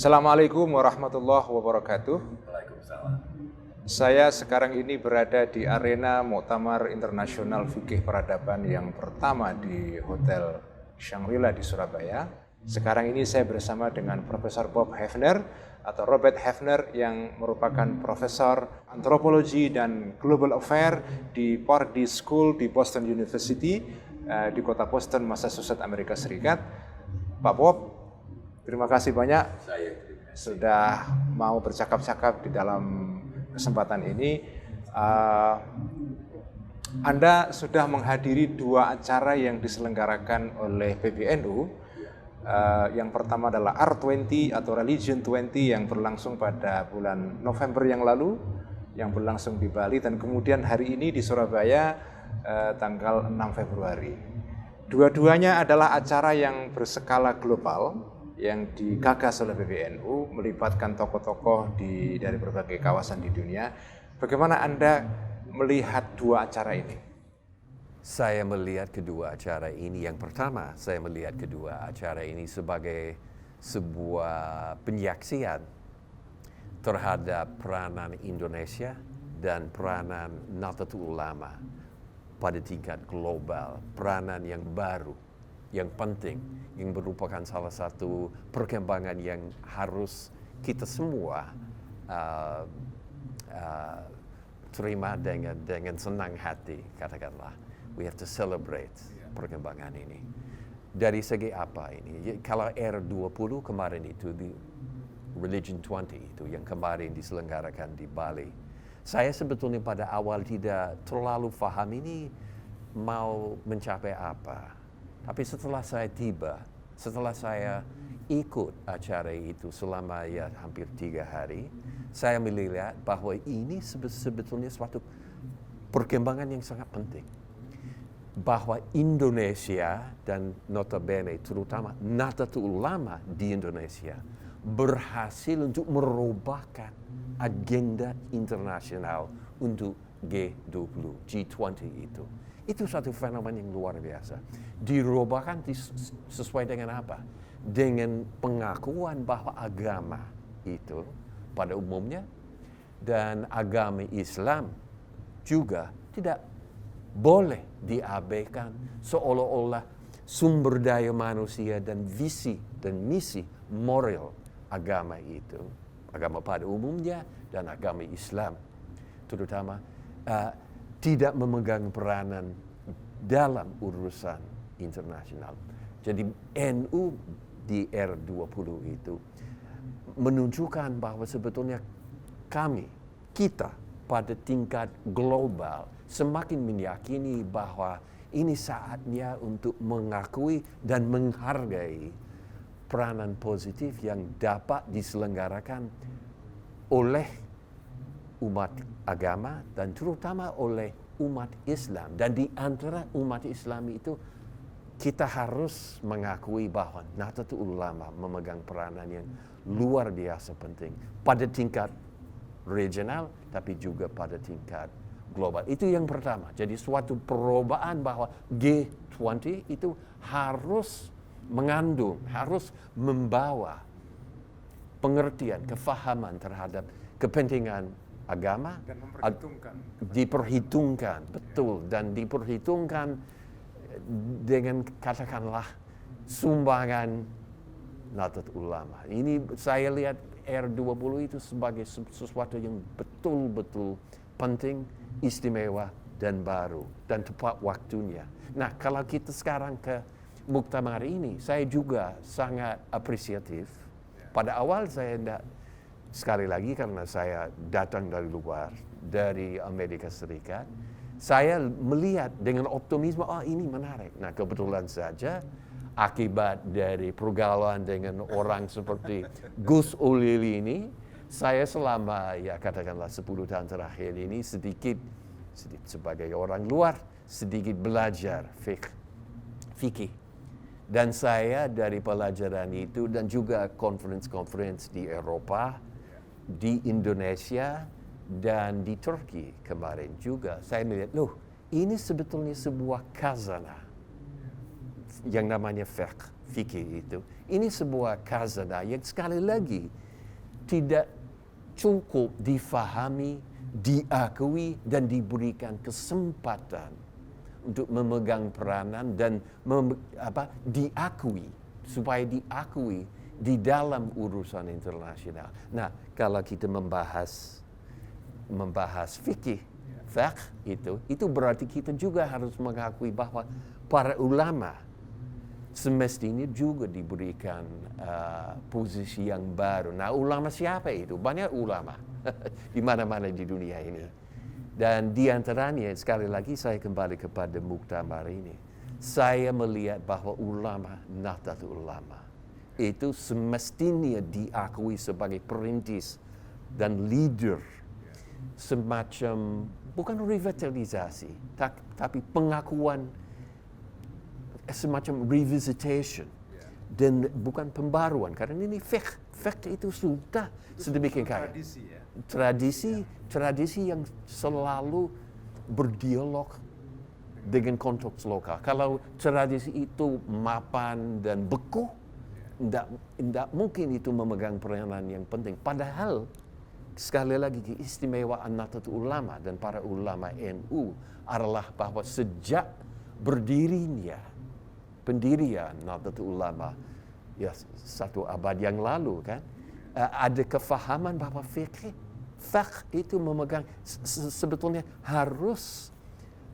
Assalamualaikum warahmatullahi wabarakatuh. Waalaikumsalam. Saya sekarang ini berada di arena Muktamar Internasional Fikih Peradaban yang pertama di Hotel Shangri-La di Surabaya. Sekarang ini saya bersama dengan Profesor Bob Hefner atau Robert Hefner yang merupakan Profesor Antropologi dan Global Affairs di Pardee School di Boston University di kota Boston, Massachusetts, Amerika Serikat. Pak Bob, terima kasih banyak sudah mau bercakap-cakap di dalam kesempatan ini. Anda sudah menghadiri dua acara yang diselenggarakan oleh PBNU. Yang pertama adalah R20 atau Religion 20 yang berlangsung pada bulan November yang lalu, yang berlangsung di Bali, dan kemudian hari ini di Surabaya tanggal 6 Februari. Dua-duanya adalah acara yang berskala global yang digagas oleh PBNU, melibatkan tokoh-tokoh dari berbagai kawasan di dunia. Bagaimana Anda melihat dua acara ini? Saya melihat kedua acara ini, yang pertama saya melihat kedua acara ini sebagai sebuah penyaksian terhadap peranan Indonesia dan peranan Nahdlatul Ulama pada tingkat global, peranan yang baru, yang penting, yang merupakan salah satu perkembangan yang harus kita semua terima dengan senang hati, katakanlah. We have to celebrate perkembangan ini. Dari segi apa ini? Kalau R20 kemarin itu, di Religion 20 itu yang kemarin diselenggarakan di Bali. Saya sebetulnya pada awal tidak terlalu paham ini mau mencapai apa. Tapi setelah saya tiba, setelah saya ikut acara itu selama hampir 3 hari, saya melihat bahwa ini sebetulnya suatu perkembangan yang sangat penting. Bahwa Indonesia dan notabene terutama Nahdlatul Ulama di Indonesia berhasil untuk merubahkan agenda internasional untuk G20, G20 itu. Itu satu fenomena yang luar biasa. Dirubahkan sesuai dengan apa? Dengan pengakuan bahwa agama itu pada umumnya dan agama Islam juga tidak boleh diabaikan seolah-olah sumber daya manusia dan visi dan misi moral agama itu, agama pada umumnya dan agama Islam terutama tidak memegang peranan dalam urusan internasional. Jadi NU di R20 itu menunjukkan bahwa sebetulnya kita pada tingkat global semakin meyakini bahwa ini saatnya untuk mengakui dan menghargai peranan positif yang dapat diselenggarakan oleh umat agama dan terutama oleh umat Islam. Dan di antara umat Islam itu kita harus mengakui bahwa Nahdlatul Ulama memegang peranan yang luar biasa penting pada tingkat regional tapi juga pada tingkat global. Itu yang pertama. Jadi suatu perubahan bahwa G20 itu harus mengandung, harus membawa pengertian, kefahaman terhadap kepentingan agama Dan diperhitungkan, betul, dan diperhitungkan dengan katakanlah sumbangan Nahdlatul Ulama. Ini saya lihat R20 itu sebagai sesuatu yang betul-betul penting, istimewa dan baru dan tepat waktunya. Nah, kalau kita sekarang ke muktamar ini, saya juga sangat apresiatif. Pada awal saya tidak, sekali lagi karena saya datang dari luar, dari Amerika Serikat, saya melihat dengan optimisme, ini menarik. Nah, kebetulan saja akibat dari pergaulan dengan orang seperti Gus Olil ini, saya selama katakanlah 10 tahun terakhir ini sedikit sebagai orang luar sedikit belajar fikih. Dan saya dari pelajaran itu dan juga konferensi di Eropa, di Indonesia dan di Turki kemarin juga, saya melihat ini sebetulnya sebuah khazanah yang namanya fiqh. fikih itu, ini sebuah khazanah yang sekali lagi tidak cukup difahami, diakui, dan diberikan kesempatan untuk memegang peranan dan diakui, supaya diakui di dalam urusan internasional. Nah, kalau kita membahas fikih, itu berarti kita juga harus mengakui bahwa para ulama semestinya juga diberikan posisi yang baru. Nah, ulama siapa itu? Banyak ulama di mana-mana di dunia ini. Dan di antaranya, sekali lagi saya kembali kepada muktamar ini. Saya melihat bahwa ulama, Nahdlatul Ulama, itu semestinya diakui sebagai perintis dan leader. Semacam, bukan revitalisasi, tapi pengakuan, semacam revisitation, dan bukan pembaruan, karena ini fiqh itu sudah sedemikian kaya. Tradisi yang selalu berdialog dengan konteks lokal. Kalau tradisi itu mapan dan beku, tidak mungkin itu memegang peranan yang penting. Padahal sekali lagi keistimewaan Nahdlatul Ulama dan para ulama NU adalah bahwa sejak pendirian Nahdlatul Ulama ya 1 abad yang lalu kan, ada kefahaman bahwa fiqh itu sebetulnya harus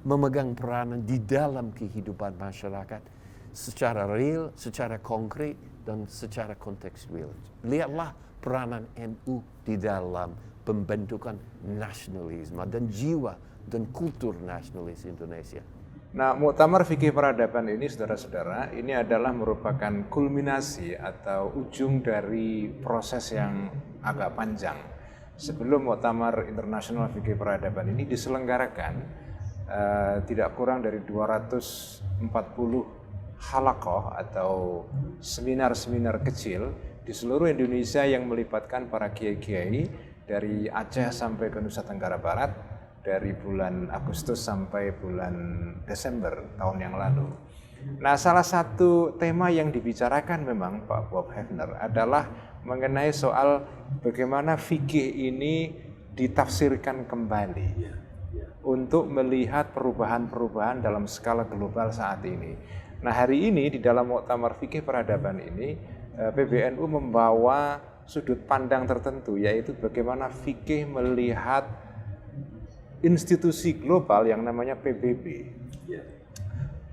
memegang peranan di dalam kehidupan masyarakat secara real, secara konkret, dan secara kontekstual. Lihatlah peranan NU di dalam pembentukan nasionalisme dan jiwa dan kultur nasionalis Indonesia. Nah, Muktamar Fikih Peradaban ini, saudara-saudara, ini adalah merupakan kulminasi atau ujung dari proses yang agak panjang. Sebelum Muktamar Internasional Fikih Peradaban ini diselenggarakan, tidak kurang dari 240 halaqah atau seminar-seminar kecil di seluruh Indonesia yang melibatkan para kiai-kiai dari Aceh sampai ke Nusa Tenggara Barat, dari bulan Agustus sampai bulan Desember tahun yang lalu. Nah, salah satu tema yang dibicarakan memang Pak Bob Hefner adalah mengenai soal bagaimana fikih ini ditafsirkan kembali untuk melihat perubahan-perubahan dalam skala global saat ini. Nah, hari ini di dalam Muktamar Fikih Peradaban ini, PBNU membawa sudut pandang tertentu, yaitu bagaimana fikih melihat institusi global yang namanya PBB.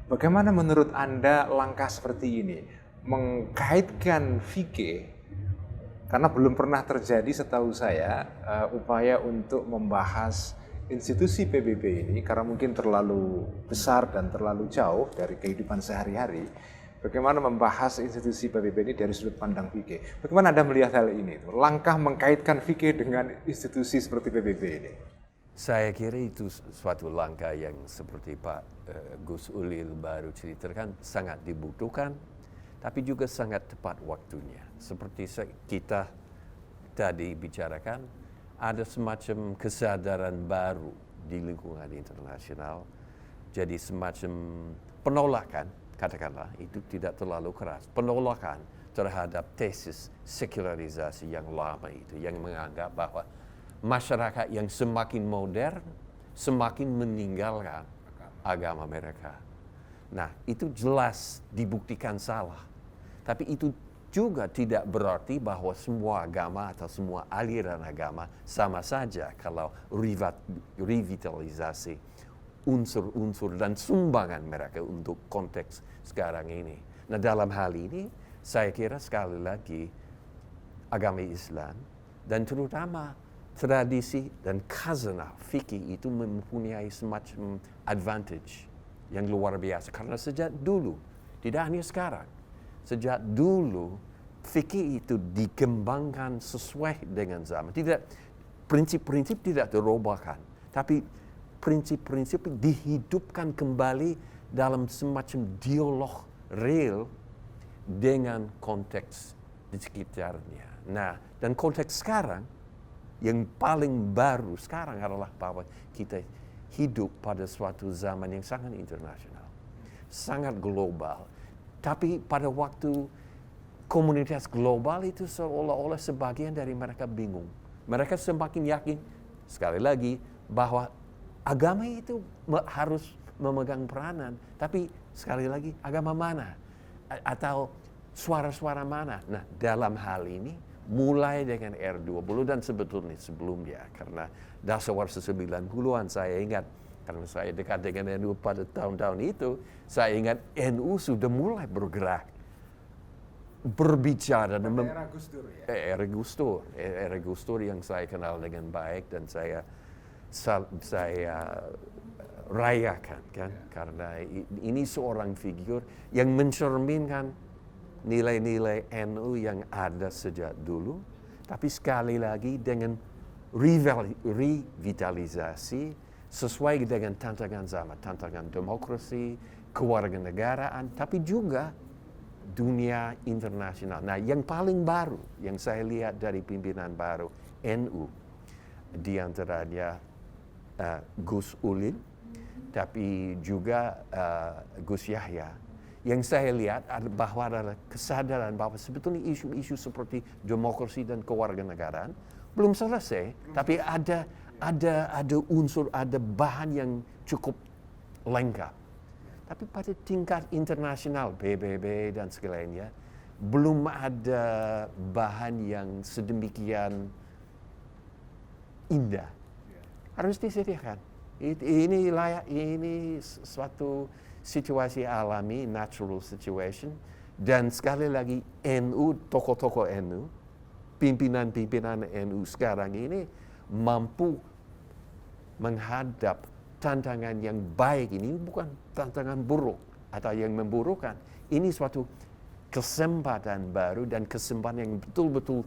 Bagaimana menurut Anda langkah seperti ini? Mengkaitkan fikih, karena belum pernah terjadi setahu saya upaya untuk membahas institusi PBB ini, karena mungkin terlalu besar dan terlalu jauh dari kehidupan sehari-hari. Bagaimana membahas institusi PBB ini dari sudut pandang fikih? Bagaimana Anda melihat hal ini? Langkah mengkaitkan fikih dengan institusi seperti PBB ini? Saya kira itu suatu langkah yang seperti Pak Gus Ulil baru ceritakan sangat dibutuhkan, tapi juga sangat tepat waktunya. Seperti kita tadi bicarakan, ada semacam kesadaran baru di lingkungan internasional. Jadi semacam penolakan, katakanlah, itu tidak terlalu keras. Penolakan terhadap tesis sekularisasi yang lama itu, yang menganggap bahwa masyarakat yang semakin modern, semakin meninggalkan agama mereka. Nah, itu jelas dibuktikan salah. Tapi itu juga tidak berarti bahwa semua agama atau semua aliran agama sama saja kalau revitalisasi unsur-unsur dan sumbangan mereka untuk konteks sekarang ini. Nah, dalam hal ini, saya kira sekali lagi agama Islam dan terutama tradisi dan khazanah fikih itu mempunyai semacam advantage yang luar biasa. Karena sejak dulu, tidak hanya sekarang, sejak dulu fikih itu dikembangkan sesuai dengan zaman. Tidak, prinsip-prinsip tidak dirubahkan, tapi prinsip-prinsip dihidupkan kembali dalam semacam dialog real dengan konteks di sekitarnya. Nah, dan konteks sekarang yang paling baru sekarang adalah bahwa kita hidup pada suatu zaman yang sangat internasional, sangat global. Tapi pada waktu komunitas global itu seolah-olah sebagian dari mereka bingung. Mereka semakin yakin, sekali lagi, bahwa agama itu harus memegang peranan. Tapi sekali lagi, agama mana? Atau suara-suara mana? Nah, dalam hal ini, mulai dengan R20 dan sebetulnya sebelumnya, karena dasawarsa 90-an saya ingat, karena saya dekat dengan NU pada tahun-tahun itu, saya ingat NU sudah mulai bergerak, berbicara. Era Gus Dur ya? Era Gus Dur yang saya kenal dengan baik dan saya rayakan kan, karena ini seorang figur yang mencerminkan nilai-nilai NU yang ada sejak dulu, tapi sekali lagi dengan revitalisasi sesuai dengan tantangan zaman, tantangan demokrasi, kewarganegaraan, tapi juga dunia internasional. Nah, yang paling baru yang saya lihat dari pimpinan baru NU, di antaranya Gus Ulil, tapi juga Gus Yahya, yang saya lihat bahwa ada kesadaran bahwa sebetulnya isu-isu seperti demokrasi dan kewarganegaraan belum selesai, tapi ada unsur, ada bahan yang cukup lengkap. Tapi pada tingkat internasional, PBB dan sebagainya, belum ada bahan yang sedemikian indah. Harus disediakan. Ini suatu situasi alami, natural situation. Dan sekali lagi NU, tokoh-tokoh NU, pimpinan-pimpinan NU sekarang ini mampu menghadap tantangan yang baik ini, bukan tantangan buruk atau yang memburukkan. Ini suatu kesempatan baru dan kesempatan yang betul-betul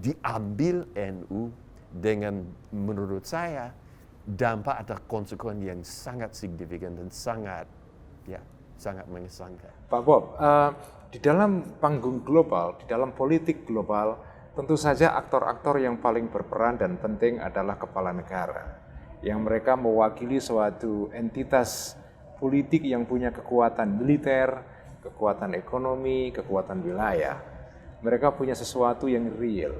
diambil NU dengan, menurut saya, dampak atau konsekuensi yang sangat signifikan dan sangat mengesankan. Pak Bob, di dalam panggung global, di dalam politik global, tentu saja aktor-aktor yang paling berperan dan penting adalah kepala negara, yang mereka mewakili suatu entitas politik yang punya kekuatan militer, kekuatan ekonomi, kekuatan wilayah. Mereka punya sesuatu yang real.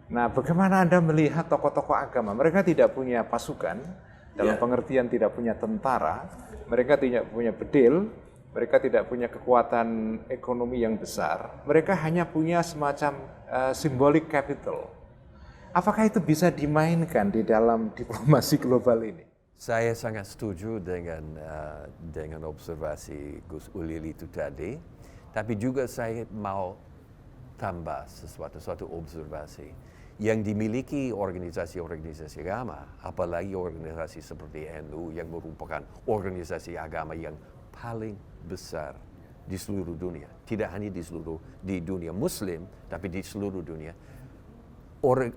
Nah, bagaimana Anda melihat tokoh-tokoh agama? Mereka tidak punya pasukan, dalam pengertian tidak punya tentara, mereka tidak punya bedil, mereka tidak punya kekuatan ekonomi yang besar, mereka hanya punya semacam symbolic capital. Apakah itu bisa dimainkan di dalam diplomasi global ini? Saya sangat setuju dengan observasi Gus Ulil itu tadi, tapi juga saya mau tambah suatu observasi yang dimiliki organisasi-organisasi agama, apalagi organisasi seperti NU yang merupakan organisasi agama yang paling besar di seluruh dunia, tidak hanya di dunia Muslim, tapi di seluruh dunia.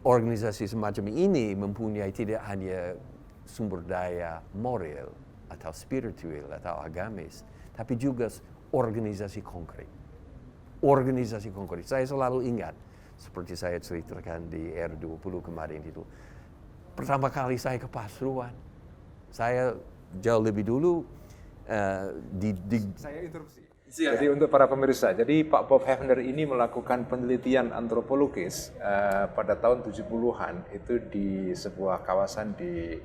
Organisasi semacam ini mempunyai tidak hanya sumber daya moral atau spiritual atau agamis, tapi juga organisasi konkret. Organisasi konkret. Saya selalu ingat, seperti saya ceritakan di R20 kemarin itu, pertama kali saya ke Pasuruan, saya jauh lebih dulu Saya interupsi. Jadi untuk para pemirsa, jadi Pak Bob Hefner ini melakukan penelitian antropologis pada tahun 70-an itu di sebuah kawasan di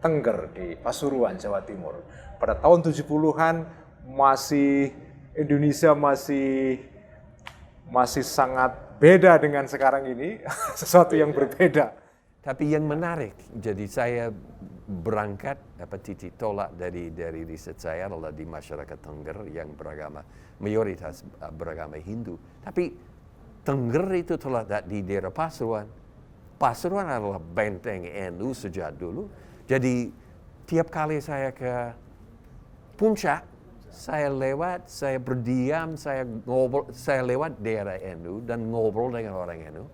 Tengger di Pasuruan, Jawa Timur. Pada tahun 70-an Indonesia masih sangat beda dengan sekarang ini, sesuatu yang berbeda. Tapi yang menarik, jadi saya berangkat, titik tolak dari riset saya adalah di masyarakat Tengger yang mayoritas beragama Hindu. Tapi Tengger itu terletak di daerah Pasuruan. Pasuruan adalah benteng NU sejak dulu. Jadi tiap kali saya ke Puncak, saya berdiam, saya lewat daerah NU dan ngobrol dengan orang NU.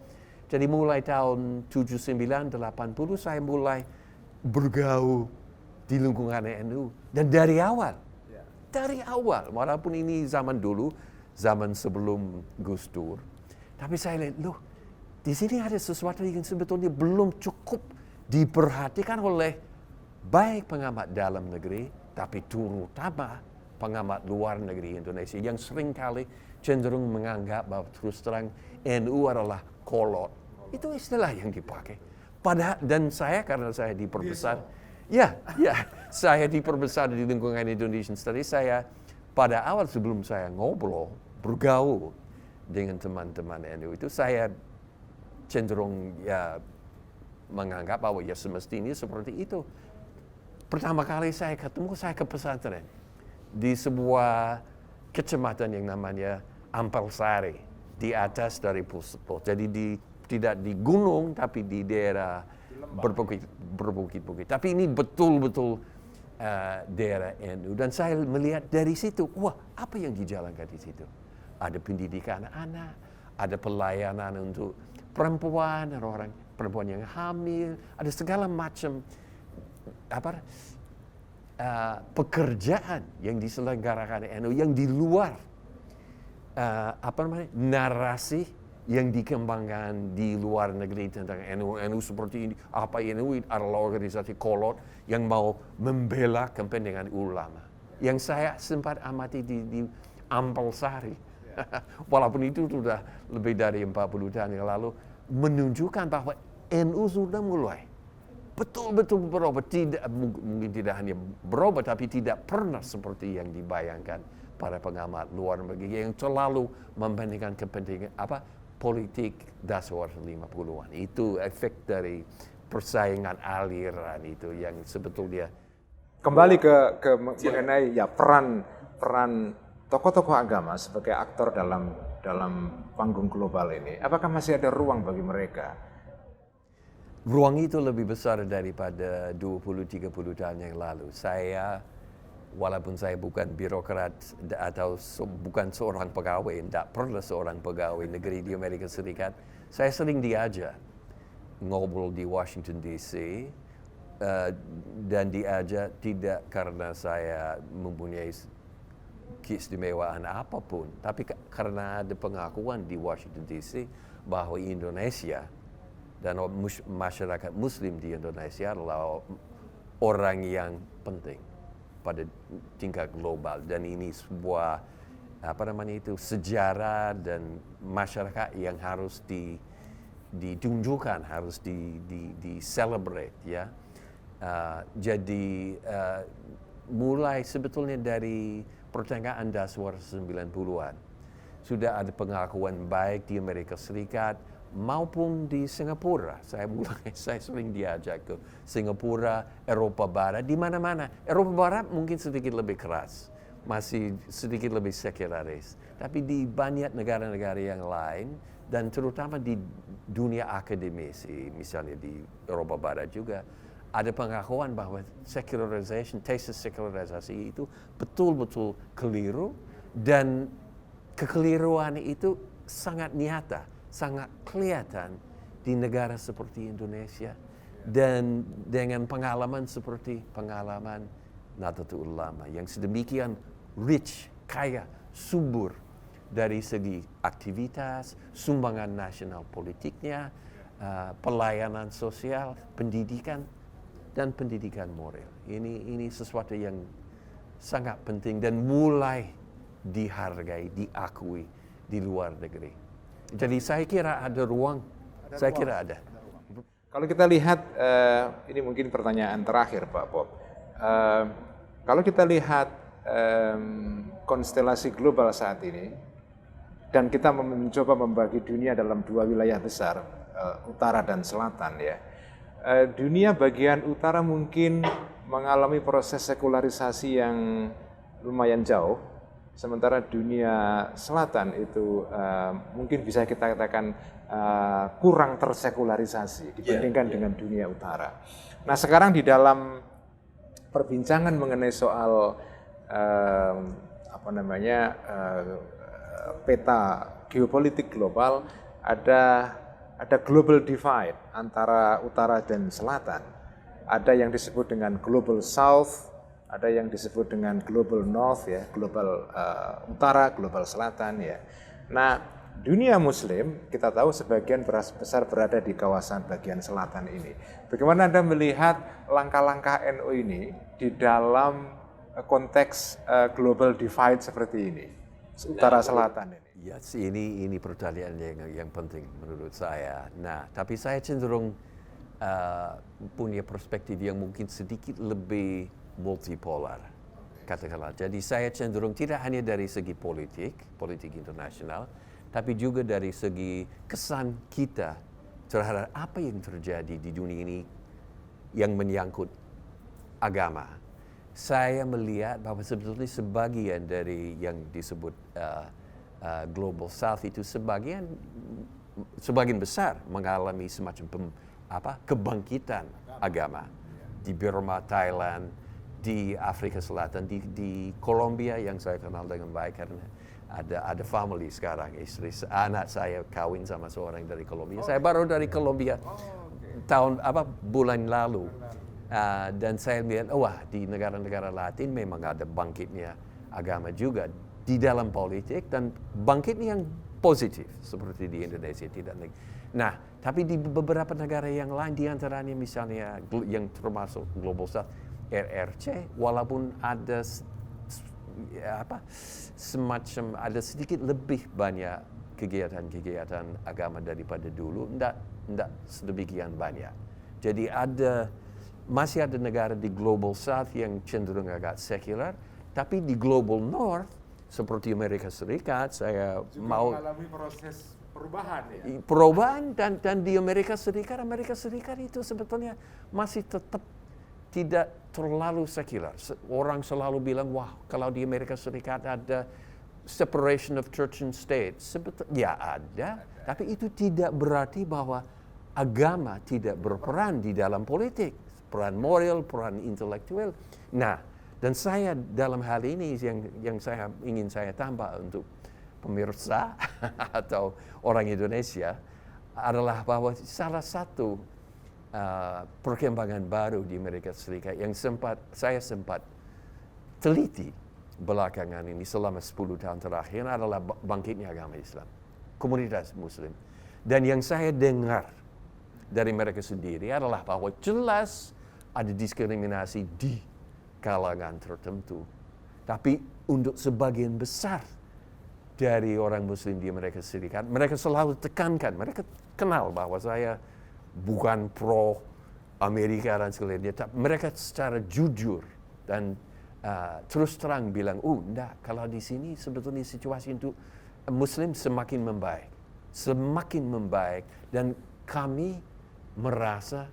Jadi mulai tahun 79, 80 saya mulai bergaul di lingkungan NU. Dan dari awal, walaupun ini zaman dulu, zaman sebelum Gus Dur. Tapi saya lihat, di sini ada sesuatu yang sebetulnya belum cukup diperhatikan oleh baik pengamat dalam negeri, tapi terutama pengamat luar negeri Indonesia yang seringkali cenderung menganggap bahwa terus terang NU adalah kolot. Itu istilah yang dipakai. Padahal, dan saya karena saya diperbesar, saya diperbesar di lingkungan Indonesian Studies, saya pada awal sebelum saya ngobrol, bergaul dengan teman-teman NU itu, saya cenderung menganggap bahwa semestinya seperti itu. Pertama kali saya ketemu, saya ke pesantren di sebuah kecamatan yang namanya Ampelsari, di atas dari Pusat. Jadi tidak di gunung, tapi di daerah berbukit-bukit. Tapi ini betul-betul daerah NU. Dan saya melihat dari situ, wah, apa yang dijalankan di situ? Ada pendidikan anak, ada pelayanan untuk perempuan, orang perempuan yang hamil, ada segala macam pekerjaan yang diselenggarakan NU yang di luar narasi yang dikembangkan di luar negeri tentang NU seperti ini. Apa NU adalah organisasi kolot yang mau membela kepentingan ulama. Yang saya sempat amati di Ampelsari, walaupun itu sudah lebih dari 40 tahun yang lalu, menunjukkan bahwa NU sudah mulai betul-betul berubah. Mungkin tidak hanya berubah, tapi tidak pernah seperti yang dibayangkan para pengamat luar negeri yang selalu membandingkan kepentingan politik dasar 50-an. Itu efek dari persaingan aliran itu yang sebetulnya. Kembali ke mengenai peran tokoh-tokoh agama sebagai aktor dalam panggung global ini. Apakah masih ada ruang bagi mereka? Ruang itu lebih besar daripada 20-30 tahun yang lalu. Walaupun saya bukan birokrat atau bukan seorang pegawai, tidak pernah seorang pegawai negeri di Amerika Serikat, saya sering diajak ngobrol di Washington DC, dan diajak tidak karena saya mempunyai keistimewaan apapun, tapi karena ada pengakuan di Washington DC bahwa Indonesia dan masyarakat Muslim di Indonesia adalah orang yang penting pada tingkat global, dan ini sebuah sejarah dan masyarakat yang harus ditunjukkan, harus di celebrate ya. Jadi mulai sebetulnya dari pertengahan dasar 90-an sudah ada pengakuan baik di Amerika Serikat maupun di Singapura. Saya sering diajak ke Singapura, Eropa Barat, di mana-mana. Eropa Barat mungkin sedikit lebih keras, masih sedikit lebih sekularis. Tapi di banyak negara-negara yang lain, dan terutama di dunia akademisi, misalnya di Eropa Barat juga, ada pengakuan bahwa tesis sekularisasi itu betul-betul keliru, dan kekeliruan itu sangat nyata, sangat kelihatan di negara seperti Indonesia, dan dengan pengalaman seperti pengalaman Nahdlatul Ulama yang sedemikian rich, kaya, subur dari segi aktivitas, sumbangan nasional politiknya, pelayanan sosial, pendidikan, dan pendidikan moral. Ini sesuatu yang sangat penting dan mulai dihargai, diakui di luar negeri. Jadi saya kira ada ruang. Saya kira ada. Kalau kita lihat, ini mungkin pertanyaan terakhir Pak Bob. Kalau kita lihat konstelasi global saat ini, dan kita mencoba membagi dunia dalam dua wilayah besar, utara dan selatan ya. Dunia bagian utara mungkin mengalami proses sekularisasi yang lumayan jauh, sementara dunia selatan itu mungkin bisa kita katakan kurang tersekularisasi dibandingkan dengan dunia utara. Nah sekarang di dalam perbincangan mengenai soal peta geopolitik global, ada global divide antara utara dan selatan. Ada yang disebut dengan global south, ada yang disebut dengan global north ya, global utara, global selatan ya. Nah, dunia muslim kita tahu sebagian besar berada di kawasan bagian selatan ini. Bagaimana Anda melihat langkah-langkah NU ini di dalam konteks global divide seperti ini, utara selatan ini? Yes, ini pertanyaan yang penting menurut saya. Nah, tapi saya cenderung punya perspektif yang mungkin sedikit lebih multipolar, katakanlah. Jadi saya cenderung tidak hanya dari segi politik internasional, tapi juga dari segi kesan kita terhadap apa yang terjadi di dunia ini yang menyangkut agama. Saya melihat bahwa sebetulnya sebagian dari yang disebut Global South itu sebagian besar mengalami semacam kebangkitan agama di Burma, Thailand, di Afrika Selatan, di Kolombia yang saya kenal dengan baik karena ada family sekarang, anak saya kawin sama seorang dari Kolombia. Saya baru dari Kolombia bulan lalu. Dan saya melihat, wah di negara-negara Latin memang ada bangkitnya agama juga di dalam politik dan bangkitnya yang positif seperti di Indonesia tidak. Nah, tapi di beberapa negara yang lain di antaranya misalnya yang termasuk Global South, RRC, walaupun ada semacam ada sedikit lebih banyak kegiatan agama daripada dulu, tidak sedemikian banyak. Jadi masih ada negara di Global South yang cenderung agak sekular, tapi di Global North seperti Amerika Serikat, saya juga mau mengalami proses perubahan ya. Perubahan dan di Amerika Serikat itu sebetulnya masih tetap tidak terlalu sekular. Orang selalu bilang, wah kalau di Amerika Serikat ada separation of church and state. Sebetulnya ada, tapi itu tidak berarti bahwa agama tidak berperan di dalam politik. Peran moral, peran intelektual. Nah, dan saya dalam hal ini yang ingin saya tambah untuk pemirsa atau orang Indonesia adalah bahwa salah satu perkembangan baru di Amerika Serikat yang saya sempat teliti belakangan ini selama 10 tahun terakhir adalah bangkitnya agama Islam, komunitas Muslim. Dan yang saya dengar dari mereka sendiri adalah bahwa jelas ada diskriminasi di kalangan tertentu. Tapi untuk sebagian besar dari orang Muslim di Amerika Serikat, mereka selalu tekankan, mereka kenal bahwa saya bukan pro Amerika dan sebagainya, tapi mereka secara jujur dan terus terang bilang, enggak, kalau di sini sebetulnya situasi untuk Muslim semakin membaik, dan kami merasa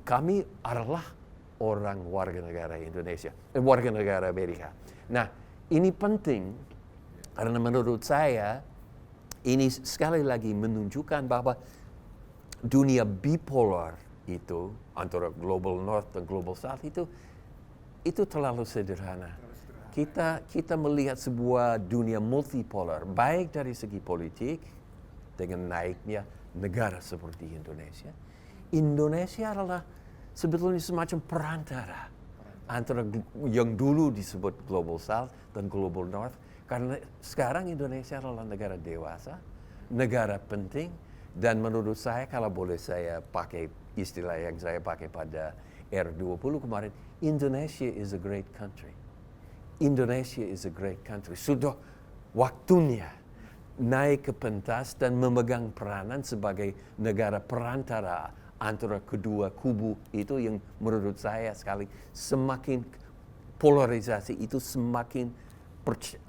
kami adalah orang warga negara Indonesia, warga negara Amerika. Nah, ini penting karena menurut saya ini sekali lagi menunjukkan bahwa dunia bipolar itu antara Global North dan Global South itu terlalu sederhana. Kita melihat sebuah dunia multipolar, baik dari segi politik dengan naiknya negara seperti Indonesia. Indonesia adalah sebetulnya semacam perantara antara yang dulu disebut Global South dan Global North, karena sekarang Indonesia adalah negara dewasa, negara penting, dan menurut saya kalau boleh saya pakai istilah yang saya pakai pada R20 kemarin, Indonesia is a great country. Indonesia is a great country. Sudah waktunya naik ke pentas dan memegang peranan sebagai negara perantara antara kedua kubu itu yang menurut saya sekali semakin polarisasi itu semakin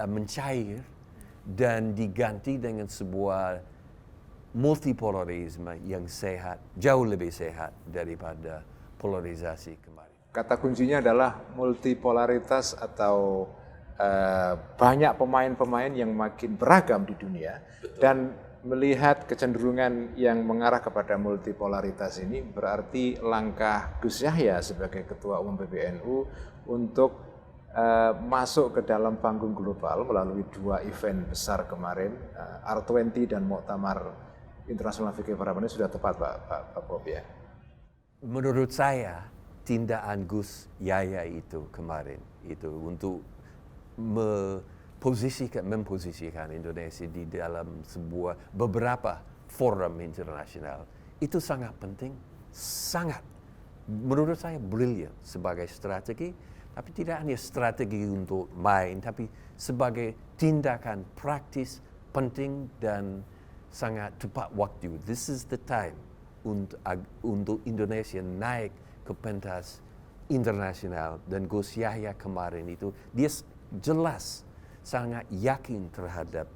mencair dan diganti dengan sebuah multipolarisme yang sehat, jauh lebih sehat daripada polarisasi kemarin. Kata kuncinya adalah multipolaritas atau banyak pemain-pemain yang makin beragam di dunia. Betul. Dan melihat kecenderungan yang mengarah kepada multipolaritas ini berarti langkah Gus Yahya sebagai Ketua Umum PBNU untuk masuk ke dalam panggung global melalui 2 event besar kemarin, R20 dan Muktamar Internasional Fikih Parabana sudah tepat Pak Bob ya? Menurut saya tindakan Gus Yahya itu kemarin itu untuk memposisikan Indonesia di dalam beberapa forum internasional itu sangat penting, sangat menurut saya brilliant sebagai strategi, tapi tidak hanya strategi untuk main, tapi sebagai tindakan praktis penting dan sangat tepat waktu. This is the time untuk Indonesia naik ke pentas internasional, dan Gus Yahya kemarin itu dia jelas sangat yakin terhadap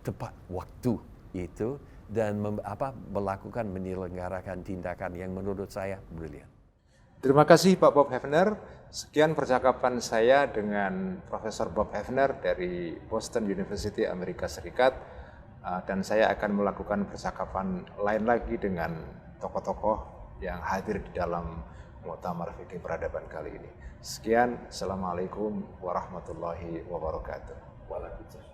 tepat waktu itu dan melakukan menyelenggarakan tindakan yang menurut saya brilian. Terima kasih Pak Bob Hefner. Sekian percakapan saya dengan Profesor Bob Hefner dari Boston University Amerika Serikat, dan saya akan melakukan percakapan lain lagi dengan tokoh-tokoh yang hadir di dalam Muktamar Fikih Peradaban kali ini. Sekian, Assalamualaikum warahmatullahi wabarakatuh. Waalaikumsalam.